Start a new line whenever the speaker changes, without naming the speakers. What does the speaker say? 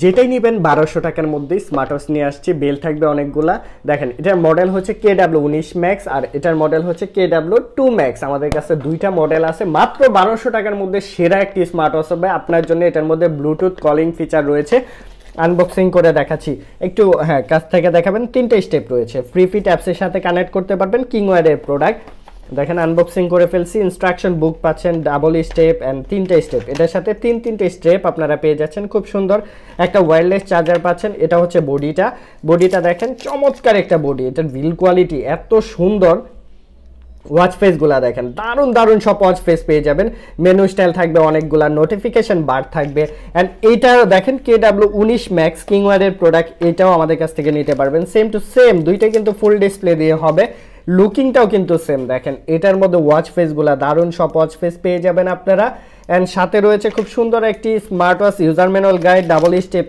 যেটাই নেবেন 1200 টাকার মধ্যে স্মার্ট ওয়াচ নিয়ে আসছে। বেল থাকবে অনেকগুলা। দেখেন এটার মডেল হচ্ছে KW19 ম্যাক্স আর এটার মডেল হচ্ছে KW2 ম্যাক্স। আমাদের কাছে দুইটা মডেল আছে। মাত্র 1200 টাকার মধ্যে সেরা একটি স্মার্ট ওয়াচ হবে আপনার জন্য। এটার মধ্যে ব্লুটুথ কলিং ফিচার রয়েছে। আনবক্সিং করে দেখাচ্ছি একটু, হ্যাঁ কাছ থেকে দেখাবেন। তিনটে স্টেপ রয়েছে। ফ্রি ফিট অ্যাপসের সাথে কানেক্ট করতে পারবেন। কিংওয়ারের প্রোডাক্ট দেখেন আনবক্সিং করে ফেলছি। ইনস্ট্রাকশন বুক পাচ্ছেন, ডাবল স্টেপ অ্যান্ড তিনটে স্টেপ। এটার সাথে তিনটে স্টেপ আপনারা পেয়ে যাচ্ছেন। খুব সুন্দর একটা ওয়্যারলেস চার্জার পাচ্ছেন। এটা হচ্ছে বডিটা দেখেন চমৎকার একটা বডি। এটার বিল্ড কোয়ালিটি এত সুন্দর। ওয়াচ ফেসগুলা দেখেন দারুণ সব ওয়াচ ফেস পেয়ে যাবেন। মেনু স্টাইল থাকবে অনেকগুলা, নোটিফিকেশন বার থাকবে। অ্যান্ড এইটাও দেখেন KW19 ম্যাক্স কিংওয়ারের প্রোডাক্ট। এটাও আমাদের কাছ থেকে নিতে পারবেন। সেম টু সেম দুইটাই কিন্তু ফুল ডিসপ্লে দিয়ে হবে। লুকিংটাও কিন্তু সেম। দেখেন এটার মধ্যে ওয়াচ ফেসগুলা দারুণ সব ওয়াচ ফেস পেয়ে যাবেন আপনারা। অ্যান্ড সাথে রয়েছে খুব সুন্দর একটি smart watch user manual guide, double step.